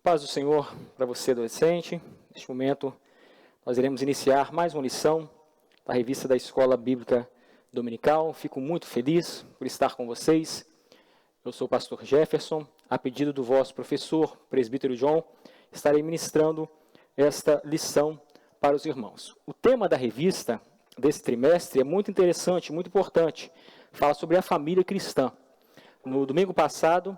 Paz do Senhor para você, adolescente. Neste momento, nós iremos iniciar mais uma lição da revista da Escola Bíblica Dominical. Fico muito feliz por estar com vocês. Eu sou o pastor Jefferson. A pedido do vosso professor, presbítero João, estarei ministrando esta lição para os irmãos. O tema da revista desse trimestre é muito interessante, muito importante. Fala sobre a família cristã. No domingo passado,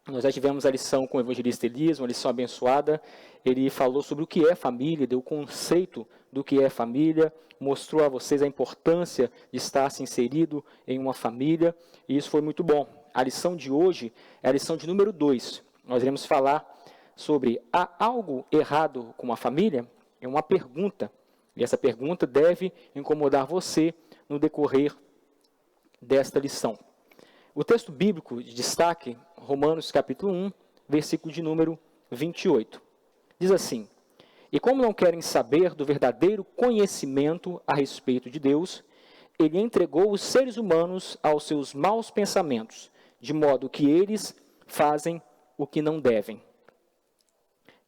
nós já tivemos a lição com o evangelista Elias, uma lição abençoada. Ele falou sobre o que é família, deu o conceito do que é família, mostrou a vocês a importância de estar se inserido em uma família, e isso foi muito bom. A lição de hoje é a lição de número 2. Nós iremos falar sobre: há algo errado com a família? É uma pergunta, e essa pergunta deve incomodar você no decorrer desta lição. O texto bíblico de destaque, Romanos capítulo 1, versículo de número 28. Diz assim: e como não querem saber do verdadeiro conhecimento a respeito de Deus, ele entregou os seres humanos aos seus maus pensamentos, de modo que eles fazem o que não devem.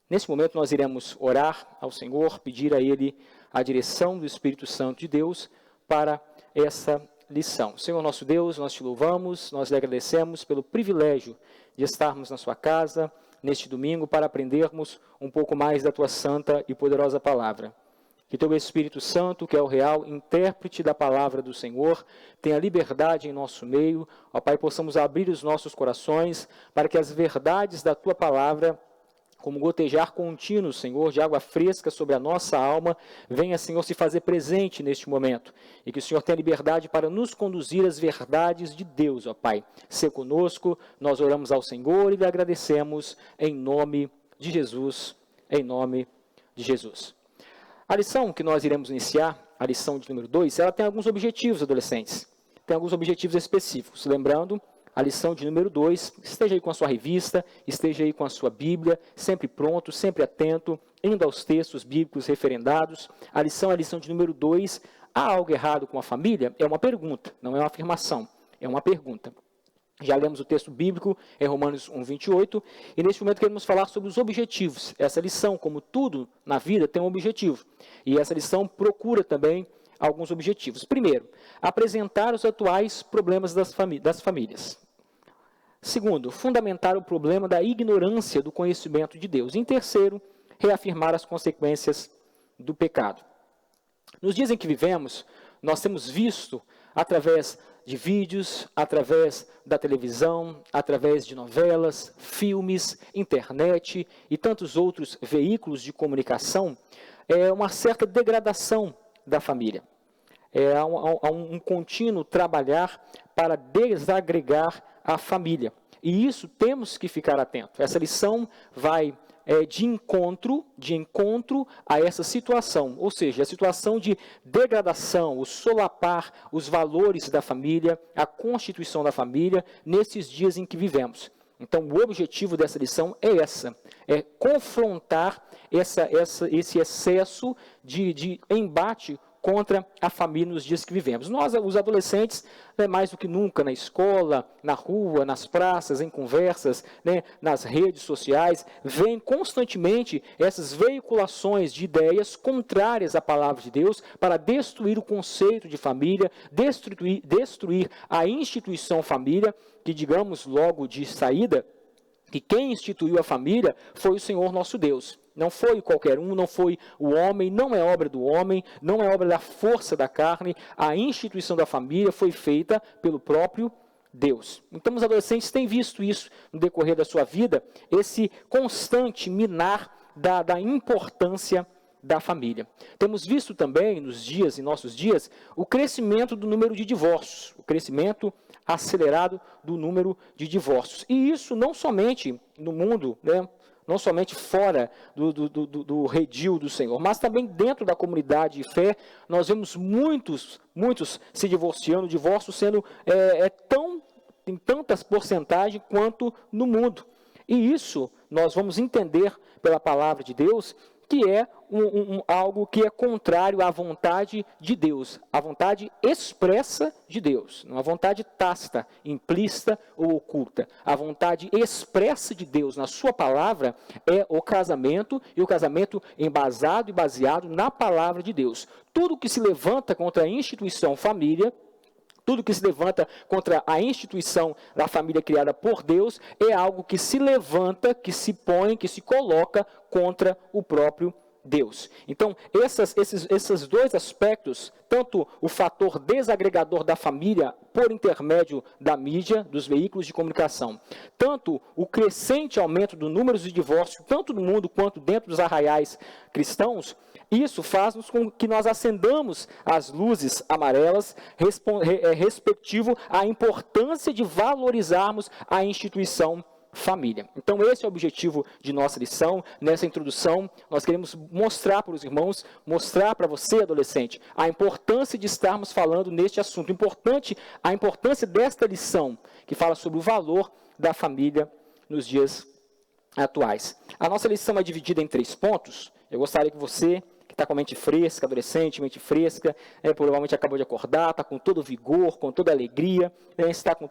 Nesse momento nós iremos orar ao Senhor, pedir a Ele a direção do Espírito Santo de Deus para essa lição. Senhor nosso Deus, nós te louvamos, nós lhe agradecemos pelo privilégio de estarmos na sua casa neste domingo para aprendermos um pouco mais da tua santa e poderosa palavra. Que teu Espírito Santo, que é o real intérprete da palavra do Senhor, tenha liberdade em nosso meio. Ó Pai, possamos abrir os nossos corações para que as verdades da tua palavra, como gotejar contínuo, Senhor, de água fresca sobre a nossa alma, venha, Senhor, se fazer presente neste momento. E que o Senhor tenha liberdade para nos conduzir às verdades de Deus, ó Pai. Sê conosco, nós oramos ao Senhor e lhe agradecemos em nome de Jesus, em nome de Jesus. A lição que nós iremos iniciar, a lição de número 2, ela tem alguns objetivos, adolescentes. Tem alguns objetivos específicos. Lembrando, a lição de número 2, esteja aí com a sua revista, esteja aí com a sua Bíblia, sempre pronto, sempre atento, indo aos textos bíblicos referendados. A lição é a lição de número 2. Há algo errado com a família? É uma pergunta, não é uma afirmação, é uma pergunta. Já lemos o texto bíblico em Romanos 1, 28, e neste momento queremos falar sobre os objetivos. Essa lição, como tudo na vida, tem um objetivo. E essa lição procura também alguns objetivos. Primeiro, apresentar os atuais problemas das famílias. Segundo, fundamentar o problema da ignorância do conhecimento de Deus. Em terceiro, reafirmar as consequências do pecado. Nos dias em que vivemos, nós temos visto, através de vídeos, através da televisão, através de novelas, filmes, internet e tantos outros veículos de comunicação, uma certa degradação da família. Há um contínuo trabalhar para desagregar a família. E isso temos que ficar atentos. Essa lição vai de encontro a essa situação, ou seja, a situação de degradação, o solapar os valores da família, a constituição da família, nesses dias em que vivemos. Então, o objetivo dessa lição é confrontar esse excesso de embate contra a família nos dias que vivemos. Nós, os adolescentes, mais do que nunca, na escola, na rua, nas praças, em conversas, nas redes sociais, veem constantemente essas veiculações de ideias contrárias à palavra de Deus para destruir o conceito de família, destruir a instituição família, que, digamos logo de saída, que quem instituiu a família foi o Senhor nosso Deus. Não foi qualquer um, não foi o homem, não é obra do homem, não é obra da força da carne. A instituição da família foi feita pelo próprio Deus. Então os adolescentes têm visto isso no decorrer da sua vida, esse constante minar da importância da família. Temos visto também em nossos dias, o crescimento do número de divórcios, o crescimento acelerado do número de divórcios. E isso não somente no mundo, não somente fora do redil do Senhor, mas também dentro da comunidade de fé, nós vemos muitos se divorciando, o divórcio sendo em tantas porcentagens quanto no mundo. E isso nós vamos entender pela palavra de Deus, que é algo que é contrário à vontade de Deus, à vontade expressa de Deus, não a vontade tácita, implícita ou oculta. A vontade expressa de Deus na sua palavra é o casamento, e o casamento embasado e baseado na palavra de Deus. Tudo que se levanta contra a instituição família, tudo que se levanta contra a instituição da família criada por Deus, é algo que se levanta, que se põe, que se coloca contra o próprio Deus. Então, esses dois aspectos, tanto o fator desagregador da família por intermédio da mídia, dos veículos de comunicação, tanto o crescente aumento do número de divórcios, tanto no mundo quanto dentro dos arraiais cristãos, isso faz com que nós acendamos as luzes amarelas respectivo à importância de valorizarmos a instituição família. Então esse é o objetivo de nossa lição. Nessa introdução, nós queremos mostrar para os irmãos, mostrar para você, adolescente, a importância de estarmos falando neste assunto. A importância desta lição, que fala sobre o valor da família nos dias atuais. A nossa lição é dividida em 3 pontos. Eu gostaria que você, que está com a mente fresca, adolescente, mente fresca, provavelmente acabou de acordar, está com todo o vigor, com toda a alegria, está com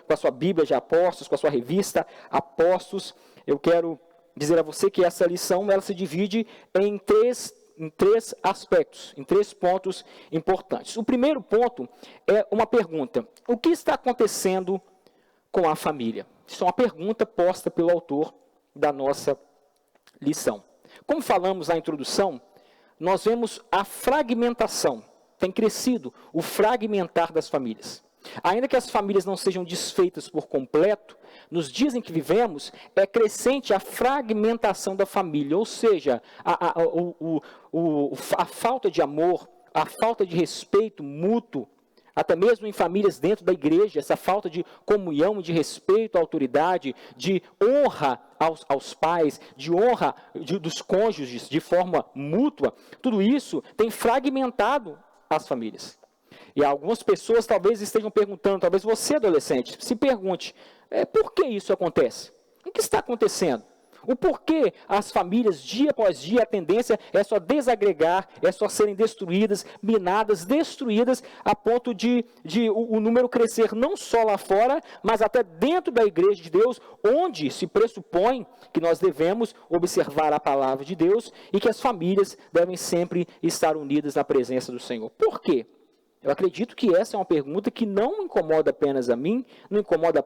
a sua Bíblia de Apóstolos, com a sua revista Apóstolos. Eu quero dizer a você que essa lição ela se divide em três aspectos, em 3 pontos importantes. O primeiro ponto é uma pergunta: o que está acontecendo com a família? Isso é uma pergunta posta pelo autor da nossa lição. Como falamos na introdução, nós vemos a fragmentação, tem crescido o fragmentar das famílias. Ainda que as famílias não sejam desfeitas por completo, nos dias em que vivemos, é crescente a fragmentação da família, ou seja, a falta de amor, a falta de respeito mútuo, até mesmo em famílias dentro da igreja, essa falta de comunhão, de respeito à autoridade, de honra aos pais, de honra dos cônjuges de forma mútua, tudo isso tem fragmentado as famílias. E algumas pessoas talvez estejam perguntando, talvez você, adolescente, se pergunte, por que isso acontece? O que está acontecendo? O porquê as famílias, dia após dia, a tendência é só desagregar, é só serem destruídas, minadas, destruídas, a ponto de o número crescer não só lá fora, mas até dentro da igreja de Deus, onde se pressupõe que nós devemos observar a palavra de Deus e que as famílias devem sempre estar unidas na presença do Senhor. Por quê? Eu acredito que essa é uma pergunta que não incomoda apenas a mim, não incomoda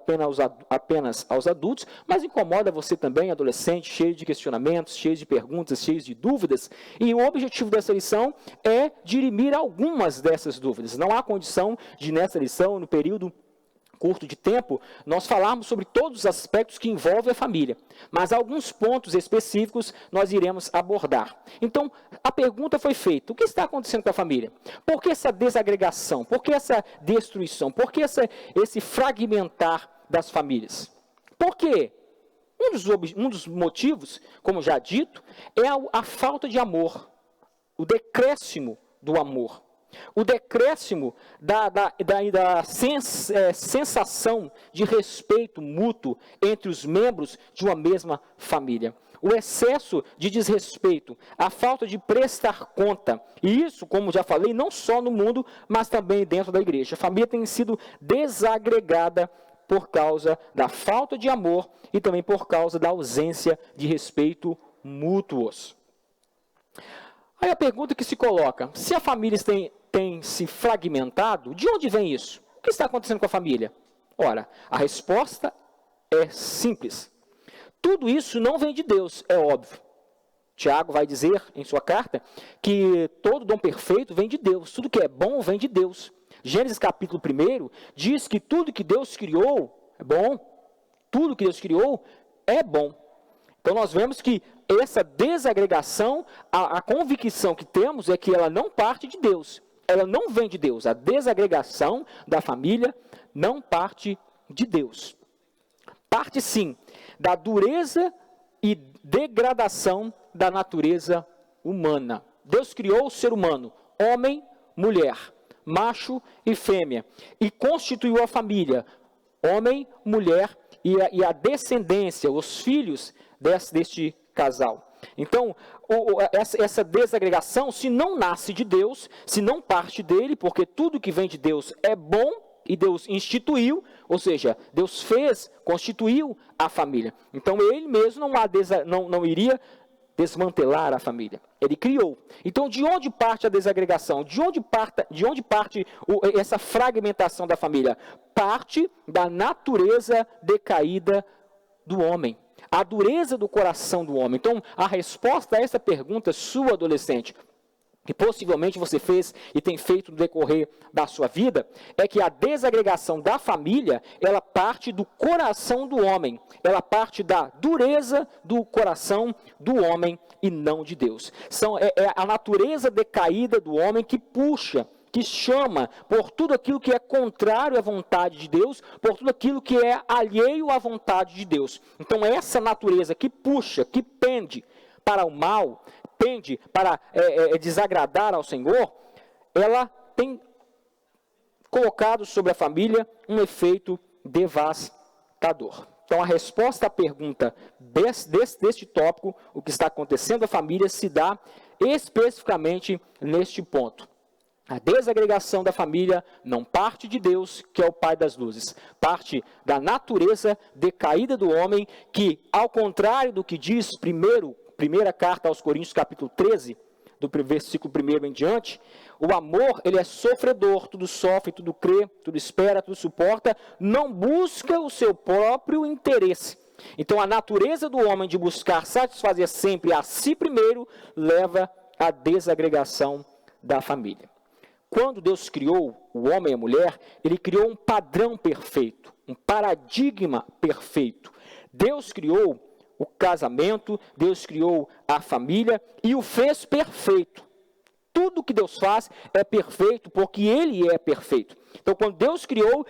apenas aos adultos, mas incomoda você também, adolescente, cheio de questionamentos, cheio de perguntas, cheio de dúvidas. E o objetivo dessa lição é dirimir algumas dessas dúvidas. Não há condição de, nessa lição, no período curto de tempo, nós falarmos sobre todos os aspectos que envolvem a família, mas alguns pontos específicos nós iremos abordar. Então, a pergunta foi feita: o que está acontecendo com a família? Por que essa desagregação? Por que essa destruição? Por que esse fragmentar das famílias? Por quê? Um dos motivos, como já dito, é a falta de amor, o decréscimo do amor. O decréscimo da sensação de respeito mútuo entre os membros de uma mesma família. O excesso de desrespeito, a falta de prestar conta. E isso, como já falei, não só no mundo, mas também dentro da igreja. A família tem sido desagregada por causa da falta de amor e também por causa da ausência de respeito mútuos. Aí a pergunta que se coloca: se a família tem se fragmentado, de onde vem isso? O que está acontecendo com a família? Ora, a resposta é simples. Tudo isso não vem de Deus, é óbvio. Tiago vai dizer em sua carta que todo dom perfeito vem de Deus, tudo que é bom vem de Deus. Gênesis capítulo 1 diz que tudo que Deus criou é bom, tudo que Deus criou é bom. Então nós vemos que essa desagregação, a convicção que temos é que ela não parte de Deus, ela não vem de Deus. A desagregação da família não parte de Deus. Parte sim da dureza e degradação da natureza humana. Deus criou o ser humano, homem, mulher, macho e fêmea, e constituiu a família, homem, mulher e a descendência, os filhos deste casal. Então, essa desagregação, se não nasce de Deus, se não parte dele, porque tudo que vem de Deus é bom e Deus instituiu, ou seja, Deus fez, constituiu a família. Então, ele mesmo não iria desmantelar a família. Ele criou. Então, de onde parte a desagregação? De onde parte essa fragmentação da família? Parte da natureza decaída do homem. A dureza do coração do homem. Então, a resposta a essa pergunta sua, adolescente, que possivelmente você fez e tem feito no decorrer da sua vida, é que a desagregação da família, ela parte do coração do homem, ela parte da dureza do coração do homem e não de Deus. É a natureza decaída do homem que puxa, que chama por tudo aquilo que é contrário à vontade de Deus, por tudo aquilo que é alheio à vontade de Deus. Então, essa natureza que puxa, que pende para o mal, pende para desagradar ao Senhor, ela tem colocado sobre a família um efeito devastador. Então, a resposta à pergunta deste tópico, o que está acontecendo à família, se dá especificamente neste ponto. A desagregação da família não parte de Deus, que é o Pai das luzes. Parte da natureza decaída do homem, que, ao contrário do que diz primeira carta aos Coríntios, capítulo 13, do versículo 1 em diante, o amor, ele é sofredor, tudo sofre, tudo crê, tudo espera, tudo suporta, não busca o seu próprio interesse. Então, a natureza do homem de buscar satisfazer sempre a si primeiro, leva à desagregação da família. Quando Deus criou o homem e a mulher, ele criou um padrão perfeito, um paradigma perfeito. Deus criou o casamento, Deus criou a família e o fez perfeito. Tudo que Deus faz é perfeito porque Ele é perfeito. Então, quando Deus criou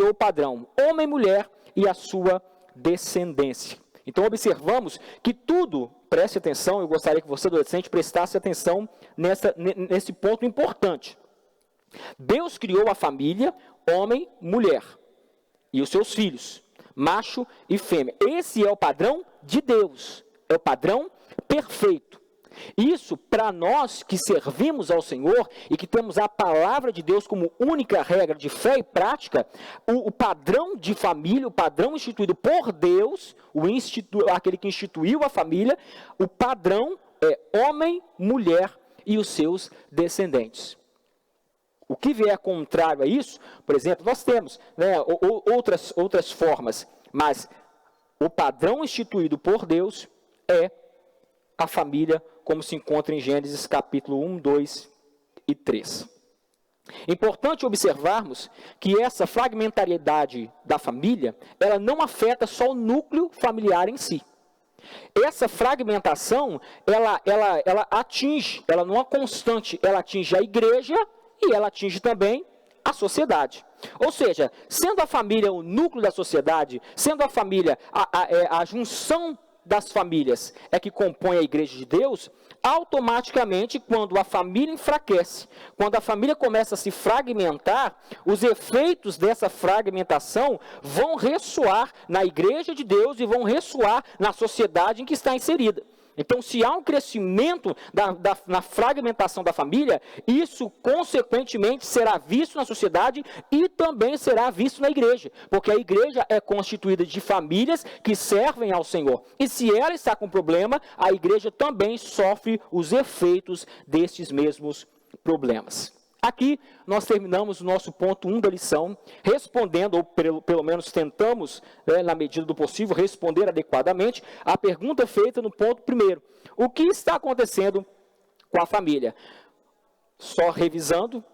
o padrão, homem e mulher e a sua descendência. Então, observamos que tudo, preste atenção, eu gostaria que você, adolescente, prestasse atenção nesse ponto importante. Deus criou a família, homem, mulher, e os seus filhos, macho e fêmea. Esse é o padrão de Deus, é o padrão perfeito. Isso, para nós que servimos ao Senhor e que temos a palavra de Deus como única regra de fé e prática, o padrão de família, o padrão instituído por Deus, aquele que instituiu a família, o padrão é homem, mulher e os seus descendentes. O que vier contrário a isso, por exemplo, nós temos outras formas, mas o padrão instituído por Deus é a família, como se encontra em Gênesis capítulo 1, 2 e 3. Importante observarmos que essa fragmentariedade da família, ela não afeta só o núcleo familiar em si. Essa fragmentação, ela atinge, ela não é constante, ela atinge a igreja e ela atinge também a sociedade. Ou seja, sendo a família o núcleo da sociedade, sendo a família a junção das famílias é que compõe a igreja de Deus, automaticamente, quando a família enfraquece, quando a família começa a se fragmentar, os efeitos dessa fragmentação vão ressoar na igreja de Deus e vão ressoar na sociedade em que está inserida. Então, se há um crescimento na fragmentação da família, isso, consequentemente, será visto na sociedade e também será visto na igreja. Porque a igreja é constituída de famílias que servem ao Senhor. E se ela está com problema, a igreja também sofre os efeitos destes mesmos problemas. Aqui, nós terminamos o nosso ponto 1 da lição, respondendo, ou pelo menos tentamos, na medida do possível, responder adequadamente a pergunta feita no ponto 1. O que está acontecendo com a família? Só revisando,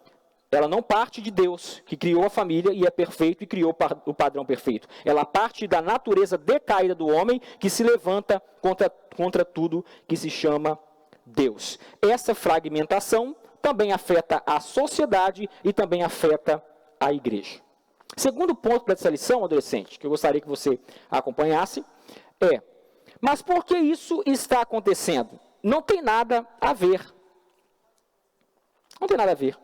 ela não parte de Deus, que criou a família e é perfeito e criou o padrão perfeito. Ela parte da natureza decaída do homem que se levanta contra tudo que se chama Deus. Essa fragmentação também afeta a sociedade e também afeta a igreja. Segundo ponto dessa lição, adolescente, que eu gostaria que você acompanhasse, mas por que isso está acontecendo? Não tem nada a ver. Não tem nada a ver.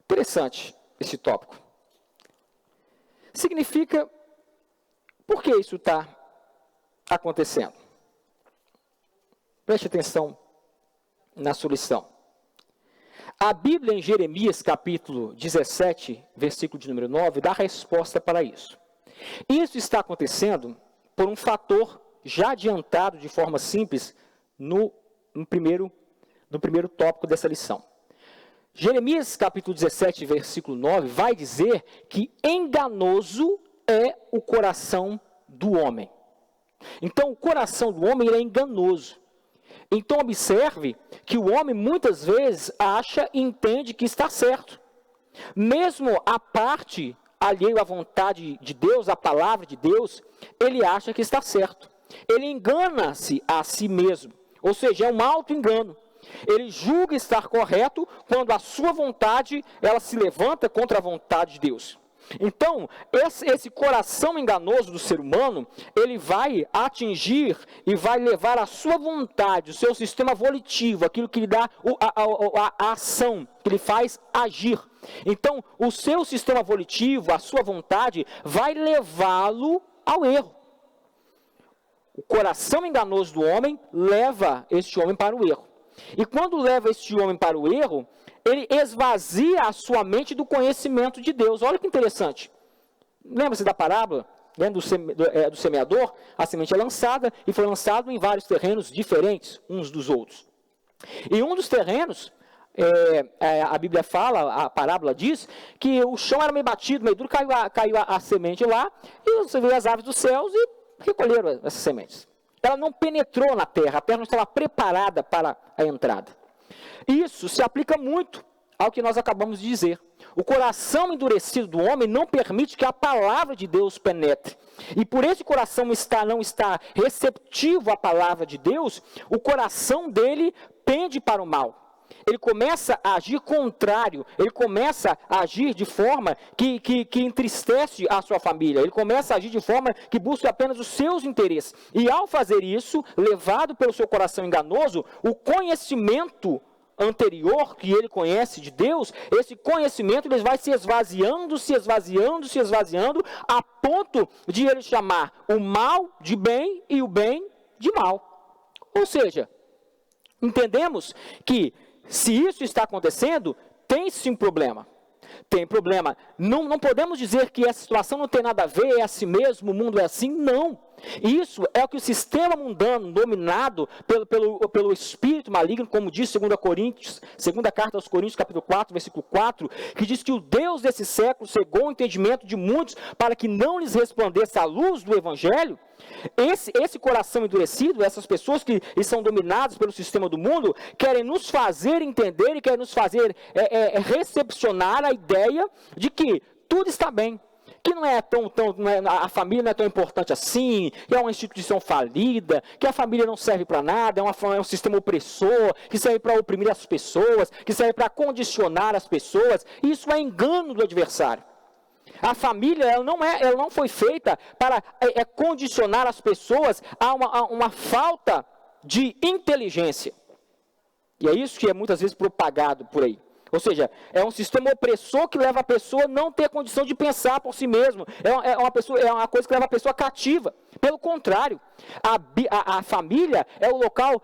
Interessante esse tópico. Significa Por que isso está acontecendo? Preste atenção na solução. A Bíblia em Jeremias capítulo 17, versículo de número 9, dá a resposta para isso. Isso está acontecendo por um fator já adiantado de forma simples no primeiro tópico dessa lição. Jeremias capítulo 17, versículo 9, vai dizer que enganoso é o coração do homem. Então, o coração do homem é enganoso. Então, observe que o homem muitas vezes acha e entende que está certo. Mesmo a parte alheio à vontade de Deus, à palavra de Deus, ele acha que está certo. Ele engana-se a si mesmo, ou seja, é um auto-engano. Ele julga estar correto quando a sua vontade ela se levanta contra a vontade de Deus. Então, esse coração enganoso do ser humano, ele vai atingir e vai levar a sua vontade, o seu sistema volitivo, aquilo que lhe dá a ação, que lhe faz agir. Então, o seu sistema volitivo, a sua vontade, vai levá-lo ao erro. O coração enganoso do homem leva este homem para o erro. E quando leva este homem para o erro, ele esvazia a sua mente do conhecimento de Deus. Olha que interessante. Lembra-se da parábola, né, do semeador? A semente é lançada e foi lançado em vários terrenos diferentes uns dos outros. E um dos terrenos, a Bíblia fala, a parábola diz, que o chão era meio batido, meio duro, caiu a semente lá, e você vê as aves dos céus e recolheram essas sementes. Ela não penetrou na terra, a terra não estava preparada para a entrada. Isso se aplica muito ao que nós acabamos de dizer. O coração endurecido do homem não permite que a palavra de Deus penetre. E por esse coração não estar receptivo à palavra de Deus, o coração dele pende para o mal. Ele começa a agir contrário, ele começa a agir de forma que entristece a sua família, ele começa a agir de forma que busca apenas os seus interesses. E ao fazer isso, levado pelo seu coração enganoso, o conhecimento anterior que ele conhece de Deus, esse conhecimento ele vai se esvaziando, a ponto de ele chamar o mal de bem e o bem de mal. Ou seja, entendemos que se isso está acontecendo, tem sim problema. Tem problema. Não podemos dizer que essa situação não tem nada a ver, é assim mesmo, o mundo é assim. Não. Isso é o que o sistema mundano, dominado pelo espírito maligno, como diz 2 carta aos Coríntios, capítulo 4, versículo 4, que diz que o Deus desse século cegou o entendimento de muitos para que não lhes resplandeça a luz do Evangelho. Esse coração endurecido, essas pessoas que são dominadas pelo sistema do mundo, querem nos fazer entender e querem nos fazer recepcionar a ideia de que tudo está bem. Que a família não é tão importante assim, que é uma instituição falida, que a família não serve para nada, é um sistema opressor, que serve para oprimir as pessoas, que serve para condicionar as pessoas. Isso é engano do adversário. A família ela não foi feita para condicionar as pessoas a uma falta de inteligência. E é isso que é muitas vezes propagado por aí. Ou seja, é um sistema opressor que leva a pessoa a não ter condição de pensar por si mesmo. É uma coisa que leva a pessoa cativa. Pelo contrário, a família é o local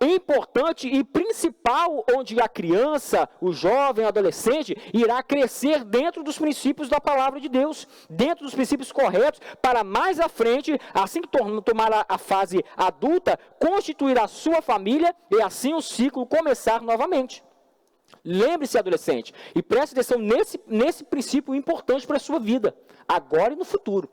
importante e principal onde a criança, o jovem, o adolescente irá crescer dentro dos princípios da palavra de Deus, dentro dos princípios corretos, para mais à frente, assim que tomar a fase adulta, constituir a sua família e assim o ciclo começar novamente. Lembre-se, adolescente, e preste atenção nesse princípio importante para a sua vida, agora e no futuro.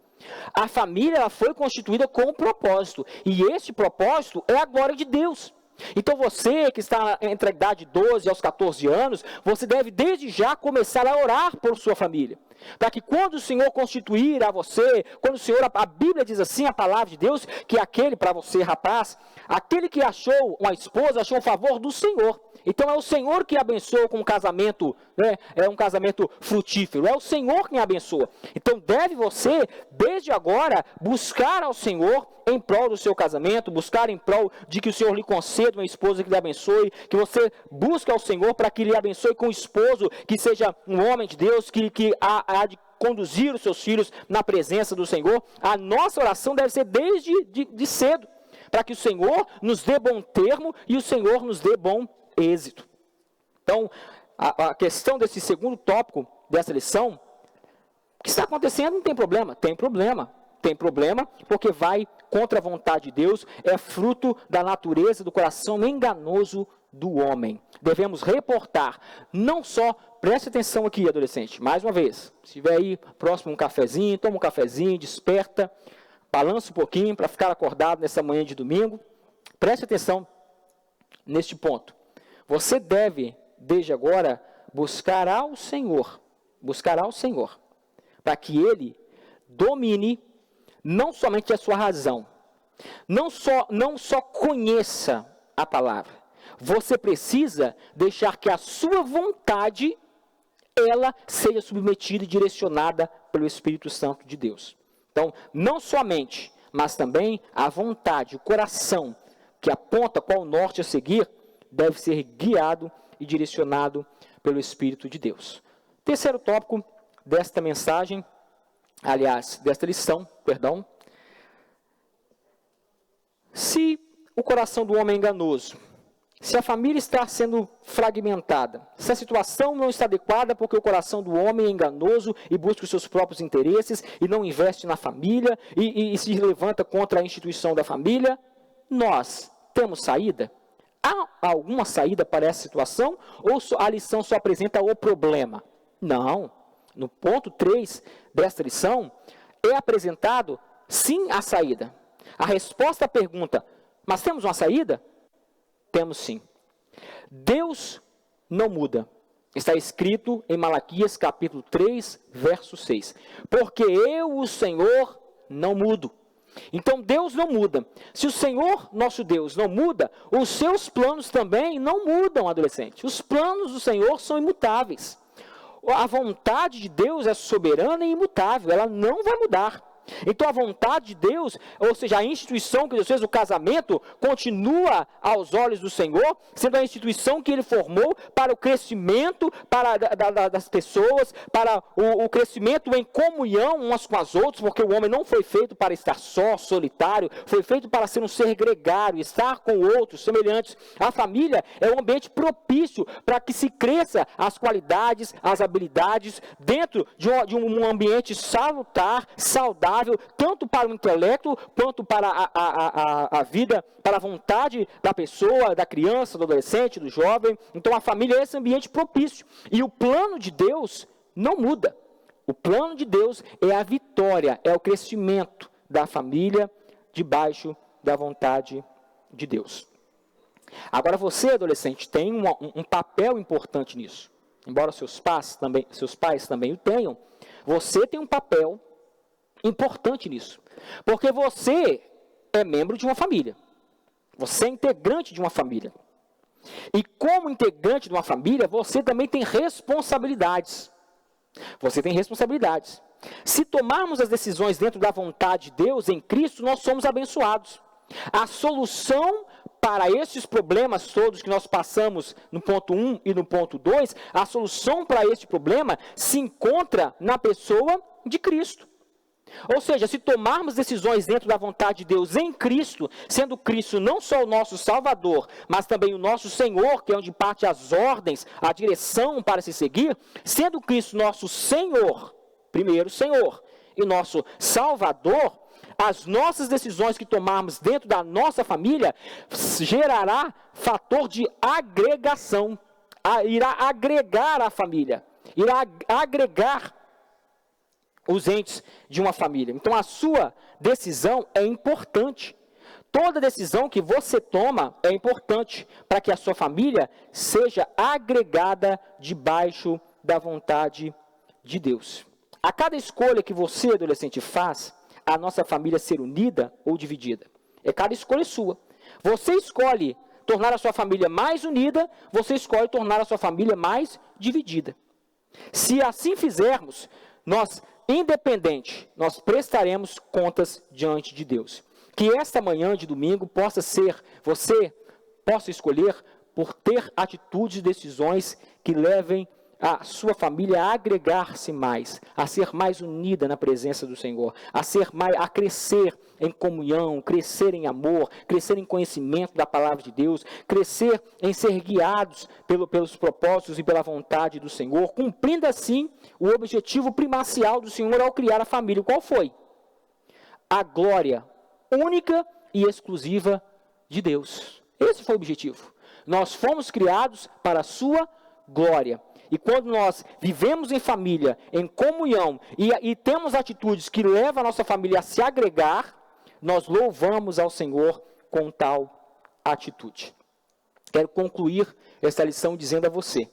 A família ela foi constituída com um propósito, e esse propósito é a glória de Deus. Então você que está entre a idade de 12 aos 14 anos, você deve desde já começar a orar por sua família. Para que quando o Senhor constituir a você, quando o Senhor, a Bíblia diz assim, a palavra de Deus, que aquele, para você rapaz, aquele que achou uma esposa, achou um favor do Senhor. Então é o Senhor que abençoa com um casamento, né? É um casamento frutífero, é o Senhor quem abençoa. Então deve você, desde agora, buscar ao Senhor em prol do seu casamento, buscar em prol de que o Senhor lhe conceda uma esposa que lhe abençoe, que você busque ao Senhor para que lhe abençoe com um esposo que seja um homem de Deus, que há de conduzir os seus filhos na presença do Senhor, a nossa oração deve ser desde de cedo, para que o Senhor nos dê bom termo e o Senhor nos dê bom êxito. Então, a questão desse segundo tópico dessa lição, o que está acontecendo não tem problema. Tem problema. Tem problema porque vai contra a vontade de Deus, é fruto da natureza do coração enganoso do homem. Devemos reportar, não só, preste atenção aqui, adolescente, mais uma vez, se estiver aí próximo um cafezinho, toma um cafezinho, desperta, balança um pouquinho para ficar acordado nessa manhã de domingo, preste atenção neste ponto. Você deve, desde agora, buscar ao Senhor, para que Ele domine não somente a sua razão, não só conheça a palavra. Você precisa deixar que a sua vontade, ela seja submetida e direcionada pelo Espírito Santo de Deus. Então, não somente, mas também a vontade, o coração, que aponta qual norte a seguir, deve ser guiado e direcionado pelo Espírito de Deus. Terceiro tópico desta mensagem, desta lição, se o coração do homem é enganoso, se a família está sendo fragmentada, se a situação não está adequada porque o coração do homem é enganoso e busca os seus próprios interesses e não investe na família e se levanta contra a instituição da família, nós temos saída? Há alguma saída para essa situação ou a lição só apresenta o problema? Não. No ponto 3 desta lição é apresentado sim a saída. A resposta à pergunta, mas temos uma saída? Temos sim. Deus não muda. Está escrito em Malaquias capítulo 3, verso 6. Porque eu, o Senhor, não mudo. Então Deus não muda. Se o Senhor, nosso Deus, não muda, os seus planos também não mudam, adolescente. Os planos do Senhor são imutáveis. A vontade de Deus é soberana e imutável. Ela não vai mudar. Então a vontade de Deus, ou seja, a instituição que Deus fez, o casamento, continua aos olhos do Senhor, sendo a instituição que Ele formou para o crescimento das pessoas, para o crescimento em comunhão umas com as outras, porque o homem não foi feito para estar só, solitário, foi feito para ser um ser gregário, estar com outros, semelhantes. A família é um ambiente propício para que se cresça as qualidades, as habilidades, dentro de um ambiente salutar, saudável, tanto para o intelecto, quanto para a vida, para a vontade da pessoa, da criança, do adolescente, do jovem. Então a família é esse ambiente propício. E o plano de Deus não muda. O plano de Deus é a vitória, é o crescimento da família debaixo da vontade de Deus. Agora você, adolescente, tem um papel importante nisso. Embora seus pais também o tenham, você tem um papel importante nisso, porque você é membro de uma família, você é integrante de uma família, e como integrante de uma família, você também tem responsabilidades, se tomarmos as decisões dentro da vontade de Deus, em Cristo, nós somos abençoados. A solução para esses problemas todos que nós passamos no ponto 1 e no ponto 2, a solução para este problema se encontra na pessoa de Cristo. Ou seja, se tomarmos decisões dentro da vontade de Deus em Cristo, sendo Cristo não só o nosso Salvador, mas também o nosso Senhor, que é onde parte as ordens, a direção para se seguir, sendo Cristo nosso Senhor, primeiro Senhor, e nosso Salvador, as nossas decisões que tomarmos dentro da nossa família gerará fator de agregação, irá agregar a família, irá agregar os entes de uma família. Então a sua decisão é importante. Toda decisão que você toma é importante para que a sua família seja agregada debaixo da vontade de Deus. A cada escolha que você, adolescente, faz, a nossa família ser unida ou dividida. É cada escolha sua. Você escolhe tornar a sua família mais unida, você escolhe tornar a sua família mais dividida. Se assim fizermos, nós prestaremos contas diante de Deus. Que esta manhã de domingo você possa escolher por ter atitudes e decisões que levem a sua família a agregar-se mais, a ser mais unida na presença do Senhor, a crescer em comunhão, crescer em amor, crescer em conhecimento da palavra de Deus, crescer em ser guiados pelos propósitos e pela vontade do Senhor, cumprindo assim o objetivo primacial do Senhor ao criar a família. Qual foi? A glória única e exclusiva de Deus. Esse foi o objetivo. Nós fomos criados para a sua glória. E quando nós vivemos em família, em comunhão, e temos atitudes que levam a nossa família a se agregar, nós louvamos ao Senhor com tal atitude. Quero concluir esta lição dizendo a você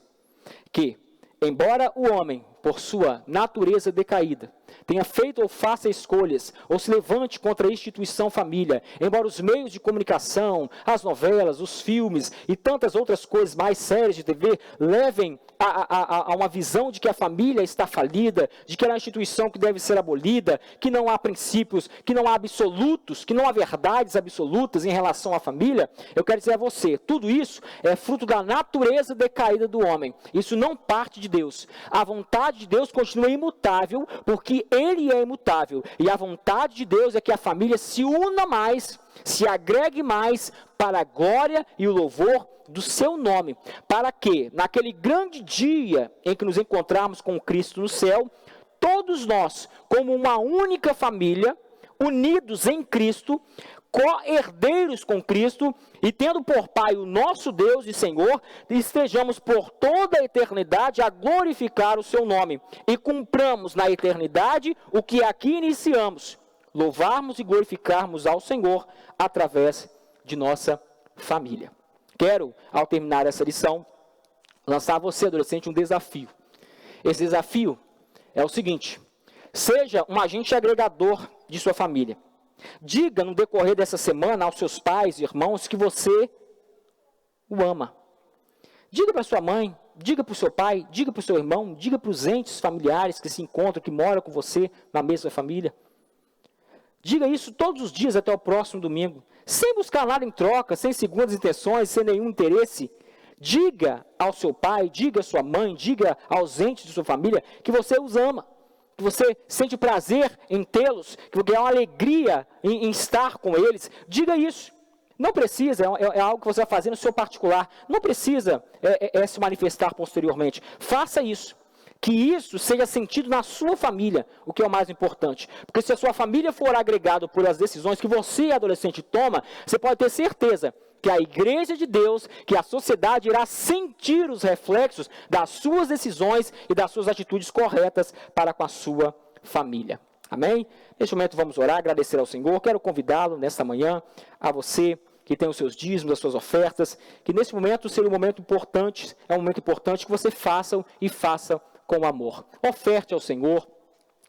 que, embora o homem, por sua natureza decaída, tenha feito ou faça escolhas, ou se levante contra a instituição família, embora os meios de comunicação, as novelas, os filmes e tantas outras coisas mais sérias de TV levem a uma visão de que a família está falida, de que ela é uma instituição que deve ser abolida, que não há princípios, que não há absolutos, que não há verdades absolutas em relação à família, eu quero dizer a você, tudo isso é fruto da natureza decaída do homem. Isso não parte de Deus. A vontade de Deus continua imutável, porque Ele é imutável. E a vontade de Deus é que a família se una mais, se agregue mais para a glória e o louvor do seu nome, para que, naquele grande dia em que nos encontrarmos com Cristo no céu, todos nós, como uma única família, unidos em Cristo, co-herdeiros com Cristo, e tendo por Pai o nosso Deus e Senhor, estejamos por toda a eternidade a glorificar o seu nome, e cumpramos na eternidade o que aqui iniciamos, louvarmos e glorificarmos ao Senhor através de nossa família. Quero, ao terminar essa lição, lançar a você, adolescente, um desafio. Esse desafio é o seguinte: seja um agente agregador de sua família. Diga no decorrer dessa semana aos seus pais e irmãos que você o ama. Diga para sua mãe, diga para o seu pai, diga para o seu irmão, diga para os entes familiares que se encontram, que moram com você na mesma família. Diga isso todos os dias até o próximo domingo, sem buscar nada em troca, sem segundas intenções, sem nenhum interesse. Diga ao seu pai, diga à sua mãe, diga aos entes de sua família que você os ama, que você sente prazer em tê-los, que há uma alegria em estar com eles. Diga isso. Não precisa, é algo que você vai fazer no seu particular, não precisa se manifestar posteriormente. Faça isso. Que isso seja sentido na sua família, o que é o mais importante. Porque se a sua família for agregada por as decisões que você, adolescente, toma, você pode ter certeza que a igreja de Deus, que a sociedade irá sentir os reflexos das suas decisões e das suas atitudes corretas para com a sua família. Amém? Neste momento vamos orar, agradecer ao Senhor. Quero convidá-lo nesta manhã, a você que tem os seus dízimos, as suas ofertas, que nesse momento seja um momento importante, é um momento importante que você faça e faça com amor. Oferte ao Senhor,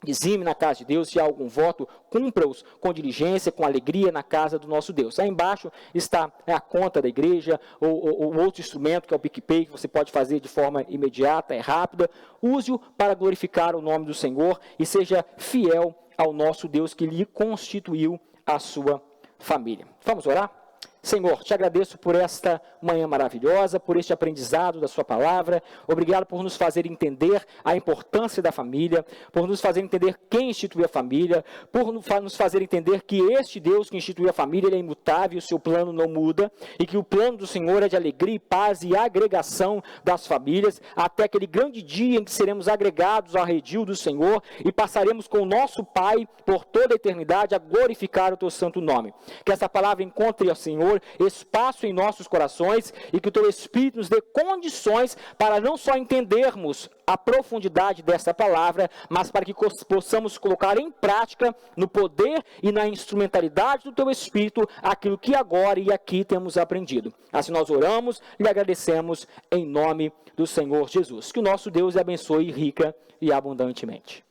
dizime na casa de Deus, se há algum voto, cumpra-os com diligência, com alegria na casa do nosso Deus. Aí embaixo está a conta da igreja, ou outro instrumento que é o PicPay, que você pode fazer de forma imediata, rápida. Use-o para glorificar o nome do Senhor e seja fiel ao nosso Deus que lhe constituiu a sua família. Vamos orar? Senhor, te agradeço por esta manhã maravilhosa, por este aprendizado da sua palavra. Obrigado por nos fazer entender a importância da família, por nos fazer entender quem instituiu a família, por nos fazer entender que este Deus que instituiu a família, ele é imutável, o seu plano não muda, e que o plano do Senhor é de alegria, paz e agregação das famílias, até aquele grande dia em que seremos agregados ao redil do Senhor e passaremos com o nosso Pai por toda a eternidade a glorificar o teu santo nome. Que essa palavra encontre, ó Senhor, espaço em nossos corações e que o teu Espírito nos dê condições para não só entendermos a profundidade dessa palavra, mas para que possamos colocar em prática, no poder e na instrumentalidade do teu Espírito, aquilo que agora e aqui temos aprendido. Assim nós oramos e agradecemos em nome do Senhor Jesus. Que o nosso Deus abençoe rica e abundantemente.